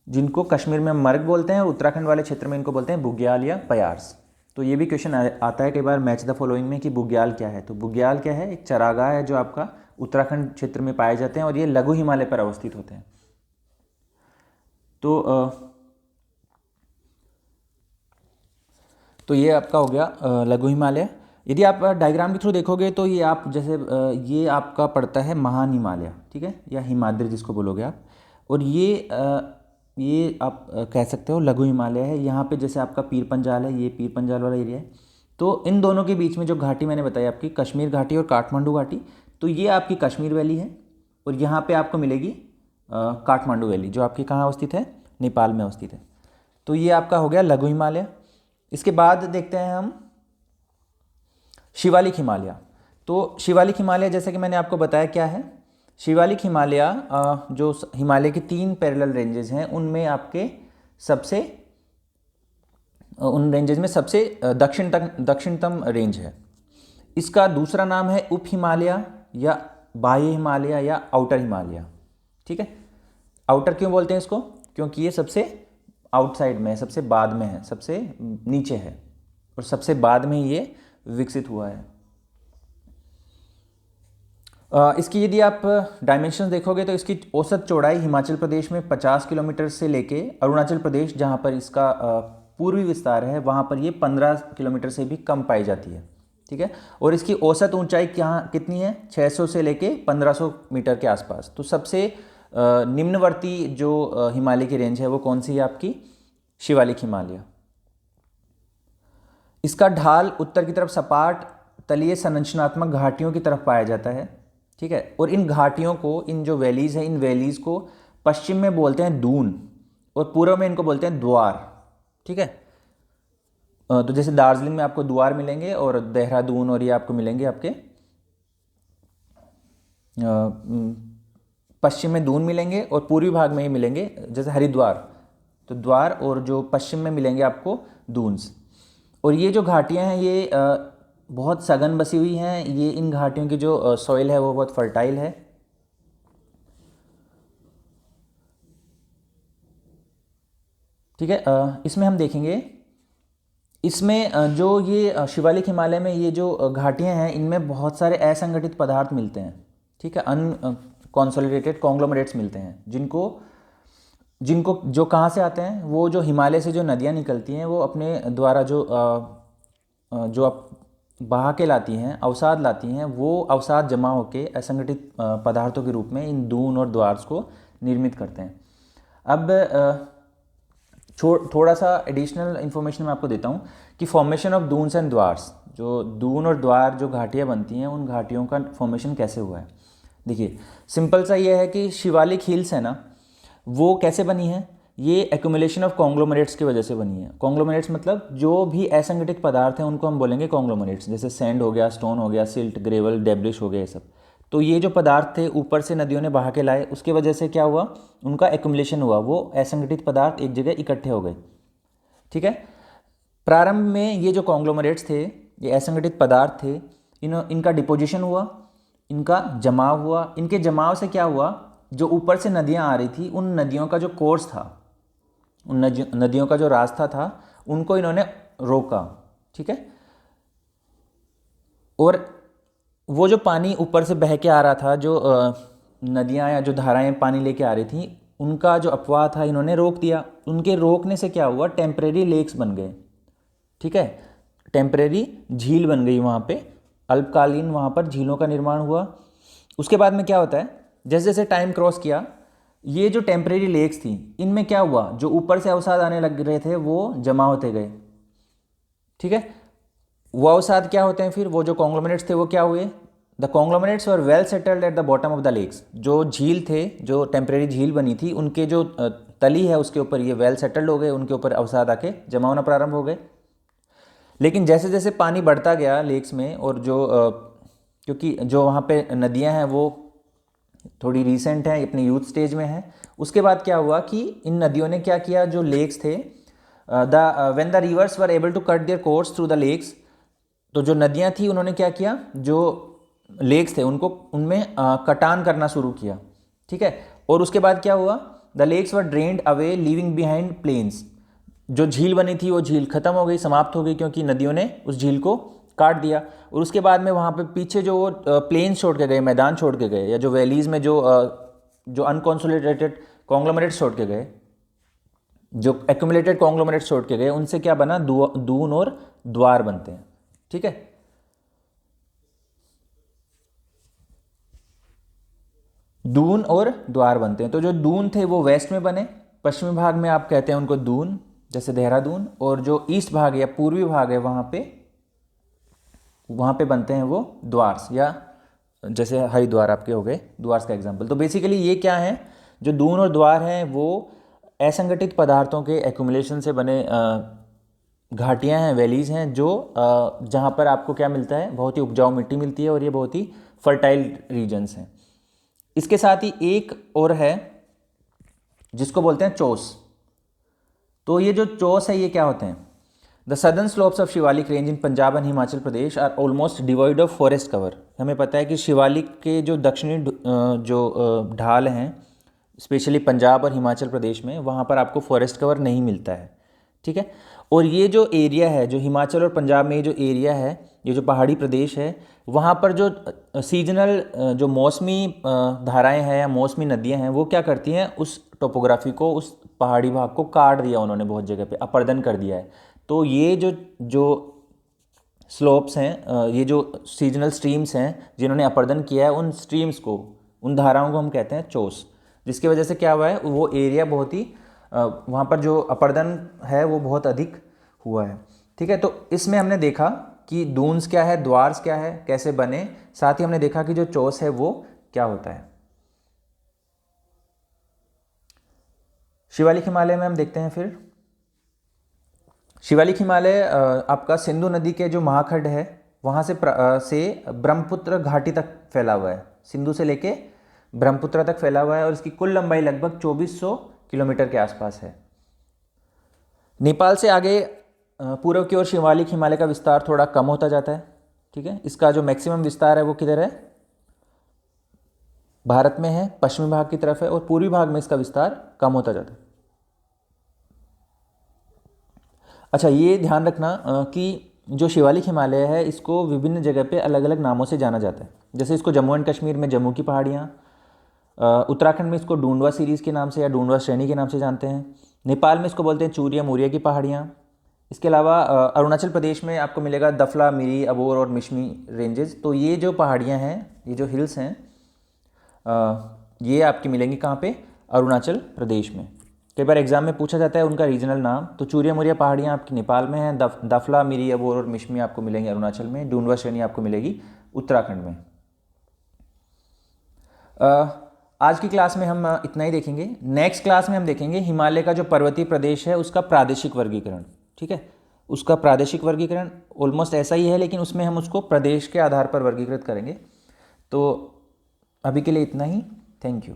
जिनको कश्मीर में मर्ग बोलते हैं और उत्तराखंड वाले क्षेत्र में इनको बोलते हैं बुग्याल या पयार्स। तो ये भी क्वेश्चन आता है कई बार मैच द फॉलोइंग में कि बुग्याल क्या है। तो बुग्याल क्या है, एक चरागाह है जो आपका उत्तराखंड क्षेत्र में पाए जाते हैं और ये लघु हिमालय पर अवस्थित होते हैं। तो ये आपका हो गया लघु हिमालय। यदि आप डायग्राम के थ्रू देखोगे तो ये आप जैसे ये आपका पड़ता है महान हिमालय, ठीक है, या हिमाद्री जिसको बोलोगे आप। और ये आप कह सकते हो लघु हिमालय है। यहाँ पे जैसे आपका पीर पंजाल है, ये पीर पंजाल वाला एरिया है। तो इन दोनों के बीच में जो घाटी मैंने बताई आपकी, कश्मीर घाटी और काठमांडू घाटी, तो ये आपकी कश्मीर वैली है और यहाँ पे आपको मिलेगी काठमांडू वैली, जो आपकी कहाँ अवस्थित है, नेपाल में अवस्थित है। तो ये आपका हो गया लघु हिमालय। इसके बाद देखते हैं हम शिवालिक हिमालय। तो शिवालिक हिमालय जैसे कि मैंने आपको बताया क्या है, शिवालिक हिमालय जो हिमालय के 3 पैरेलल रेंजेस हैं उनमें आपके उन रेंजेस में सबसे दक्षिणतम रेंज है। इसका दूसरा नाम है उप हिमालय या बाह्य हिमालय या आउटर हिमालय, ठीक है। आउटर क्यों बोलते हैं इसको, क्योंकि ये सबसे आउटसाइड में है, सबसे बाद में है, सबसे नीचे है और सबसे बाद में ये विकसित हुआ है। इसकी यदि आप डायमेंशंस देखोगे तो इसकी औसत चौड़ाई हिमाचल प्रदेश में 50 किलोमीटर से लेके अरुणाचल प्रदेश जहाँ पर इसका पूर्वी विस्तार है वहाँ पर ये 15 किलोमीटर से भी कम पाई जाती है, ठीक है। और इसकी औसत ऊंचाई कितनी है, 600 से लेके 1500 मीटर के आसपास। तो सबसे निम्नवर्ती जो हिमालय की रेंज है वो कौन सी है, आपकी शिवालिक हिमालय। इसका ढाल उत्तर की तरफ सपाट तलीय संरचनात्मक घाटियों की तरफ पाया जाता है, ठीक है। और इन घाटियों को, इन जो वैलीज हैं, इन वैलीज को पश्चिम में बोलते हैं दून और पूर्व में इनको बोलते हैं द्वार, ठीक है। तो जैसे दार्जिलिंग में आपको द्वार मिलेंगे और देहरादून और ये आपको मिलेंगे आपके पश्चिम में दून मिलेंगे और पूर्वी भाग में ही मिलेंगे जैसे हरिद्वार, तो द्वार, और जो पश्चिम में मिलेंगे आपको दून्स। और ये जो घाटियाँ हैं ये बहुत सघन बसी हुई हैं। ये इन घाटियों की जो सॉइल है वो बहुत फर्टाइल है, ठीक है। इसमें हम देखेंगे, इसमें जो ये शिवालिक हिमालय में ये जो घाटियाँ हैं इनमें बहुत सारे असंगठित पदार्थ मिलते हैं, ठीक है, अनकॉन्सोलिडेटेड कॉन्ग्लोमरेट्स मिलते हैं, जिनको जो कहाँ से आते हैं, वो जो हिमालय से जो नदियाँ निकलती हैं वो अपने द्वारा जो बहा के लाती हैं, अवसाद लाती हैं, वो अवसाद जमा होकर असंगठित पदार्थों के रूप में इन दून और द्वार्स को निर्मित करते हैं। अब थोड़ा सा एडिशनल इन्फॉर्मेशन मैं आपको देता हूँ कि फॉर्मेशन ऑफ दून्स एंड द्वार्स, जो दून और द्वार जो घाटियाँ बनती हैं उन घाटियों का फॉर्मेशन कैसे हुआ है। देखिए सिंपल सा ये है कि शिवालिक हिल्स है ना, वो कैसे बनी है, ये एक्यूमुलेशन ऑफ कॉन्ग्लोमरेट्स की वजह से बनी है। कॉन्ग्लोमरेट्स मतलब जो भी असंगठित पदार्थ हैं उनको हम बोलेंगे कॉन्ग्लोमरेट्स, जैसे सैंड हो गया, स्टोन हो गया, सिल्ट, ग्रेवल, डेब्रिश हो गया, ये सब। तो ये जो पदार्थ थे ऊपर से नदियों ने बहा के लाए, उसके वजह से क्या हुआ, उनका एक्यूमुलेशन हुआ, वो असंगठित पदार्थ एक जगह इकट्ठे हो गए, ठीक है। प्रारंभ में ये जो कॉन्ग्लोमरेट्स थे, ये असंगठित पदार्थ थे, इनका डिपोजिशन हुआ, इनका जमाव हुआ। इनके जमाव से क्या हुआ, जो ऊपर से नदियाँ आ रही थी उन नदियों का जो कोर्स था, उन नदियों का जो रास्ता था, उनको इन्होंने रोका, ठीक है। और वो जो पानी ऊपर से बह के आ रहा था, जो नदियाँ या जो धाराएं पानी लेके आ रही थी, उनका जो अपवाह था इन्होंने रोक दिया। उनके रोकने से क्या हुआ, टेम्परेरी लेक्स बन गए, ठीक है, टेम्परेरी झील बन गई वहाँ पे, अल्पकालीन वहाँ पर झीलों का निर्माण हुआ। उसके बाद में क्या होता है, जैसे जैसे टाइम क्रॉस किया, ये जो टेम्परेरी लेक्स थी इनमें क्या हुआ, जो ऊपर से अवसाद आने लग रहे थे वो जमा होते गए, ठीक है। वो अवसाद क्या होते हैं फिर, वो जो कॉन्ग्लोमरेट्स थे वो क्या हुए, the conglomerates were well settled at the bottom of the lakes. जो झील थे, जो टेम्परेरी झील बनी थी, उनके जो तली है उसके ऊपर ये वेल सेटल्ड हो गए, उनके ऊपर अवसाद आके जमा होना प्रारंभ हो गए। लेकिन जैसे जैसे पानी बढ़ता गया लेक्स में, और क्योंकि जो वहाँ पे नदियाँ हैं वो थोड़ी रीसेंट है, अपने यूथ स्टेज में है, उसके बाद क्या हुआ कि इन नदियों ने क्या किया, जो लेक्स थे, when the rivers were able to cut their course through the lakes, तो जो नदियां थी उन्होंने क्या किया, जो लेक्स थे उनको उनमें कटान करना शुरू किया, ठीक है। और उसके बाद क्या हुआ, the lakes were drained away leaving behind plains. जो झील बनी थी वो झील खत्म हो गई, समाप्त हो गई, क्योंकि नदियों ने उस झील को काट दिया। और उसके बाद में वहाँ पे पीछे जो वो प्लेन्स छोड़ के गए, मैदान छोड़ के गए, या जो वैलीज में जो अनकॉन्सोलिडेटेड कॉन्ग्लोमरेट्स छोड़ के गए, जो एक्यूमुलेटेड कॉन्ग्लोमरेट्स छोड़ के गए, उनसे क्या बना, दून और द्वार बनते हैं। ठीक है, दून और द्वार बनते हैं। तो जो दून थे वो वेस्ट में बने, पश्चिमी भाग में आप कहते हैं उनको दून, जैसे देहरादून, और जो ईस्ट भाग या पूर्वी भाग है वहाँ पे बनते हैं वो द्वार्स, या जैसे हरिद्वार आपके हो गए द्वार्स का एग्जाम्पल। तो बेसिकली ये क्या है, जो दून और द्वार हैं वो असंगठित पदार्थों के एक्यूमुलेशन से बने घाटियाँ हैं, वैलीज हैं, जो जहाँ पर आपको क्या मिलता है, बहुत ही उपजाऊ मिट्टी मिलती है, और ये बहुत ही फर्टाइल रीजन्स हैं। इसके साथ ही एक और है जिसको बोलते हैं चोस। तो ये जो चोस है ये क्या होते हैं, the southern slopes of Shivalik range in Punjab and Himachal Pradesh are almost devoid of forest cover. हमें पता है कि शिवालिक के जो दक्षिणी जो ढाल हैं, स्पेशली पंजाब और हिमाचल प्रदेश में, वहाँ पर आपको फॉरेस्ट कवर नहीं मिलता है। ठीक है, और ये जो एरिया है, जो हिमाचल और पंजाब में ये जो एरिया है, ये जो पहाड़ी प्रदेश है, वहाँ पर जो सीजनल जो मौसमी धाराएं हैं या मौसमी नदियाँ हैं, वो क्या करती हैं, उस टोपोग्राफी को, उस पहाड़ी भाग को काट दिया उन्होंने, बहुत जगह पे अपर्दन कर दिया है। तो ये जो स्लोप्स हैं, ये जो सीजनल स्ट्रीम्स हैं जिन्होंने अपर्दन किया है, उन स्ट्रीम्स को, उन धाराओं को हम कहते हैं चोस, जिसकी वजह से क्या हुआ है, वो एरिया बहुत ही वहाँ पर जो अपर्दन है वो बहुत अधिक हुआ है। ठीक है, तो इसमें हमने देखा कि दून्स क्या है, द्वार्स क्या है, कैसे बने, साथ ही हमने देखा कि जो चोस है वो क्या होता है। शिवालिक हिमालय में हम देखते हैं फिर। शिवालिक हिमालय आपका सिंधु नदी के जो महाखंड है वहाँ से ब्रह्मपुत्र घाटी तक फैला हुआ है, सिंधु से लेके ब्रह्मपुत्र तक फैला हुआ है, और इसकी कुल लंबाई लगभग 2400 किलोमीटर के आसपास है। नेपाल से आगे पूर्व की ओर शिवालिक हिमालय का विस्तार थोड़ा कम होता जाता है। ठीक है, इसका जो मैक्सिमम विस्तार है वो किधर है, भारत में है, पश्चिमी भाग की तरफ है, और पूर्वी भाग में इसका विस्तार कम होता जाता है। अच्छा, ये ध्यान रखना कि जो शिवालिक हिमालय है इसको विभिन्न जगह पे अलग अलग नामों से जाना जाता है। जैसे इसको जम्मू एंड कश्मीर में जम्मू की पहाड़ियाँ, उत्तराखंड में इसको डूंडवा सीरीज़ के नाम से या डूंडवा श्रेणी के नाम से जानते हैं, नेपाल में इसको बोलते हैं चूरिया मुरिया की पहाड़ियाँ। इसके अलावा अरुणाचल प्रदेश में आपको मिलेगा दफला, मिरी, अबोर और मिशमी रेंजेस। तो ये जो पहाड़ियाँ हैं, ये जो हिल्स हैं, ये आपकी मिलेंगी कहाँ पे, अरुणाचल प्रदेश में। कई बार एग्जाम में पूछा जाता है उनका रीजनल नाम। तो चूरिया मुरिया पहाड़ियाँ आपकी नेपाल में हैं, दफला, मिरी, अबोर और मिशमी आपको मिलेंगे अरुणाचल में, डूंडवा श्रेणी आपको मिलेगी उत्तराखंड में। आज की क्लास में हम इतना ही देखेंगे। नेक्स्ट क्लास में हम देखेंगे हिमालय का जो पर्वतीय प्रदेश है उसका प्रादेशिक वर्गीकरण। ठीक है, उसका प्रादेशिक वर्गीकरण ऑलमोस्ट ऐसा ही है, लेकिन उसमें हम उसको प्रदेश के आधार पर वर्गीकृत करेंगे। तो अभी के लिए इतना ही। Thank you.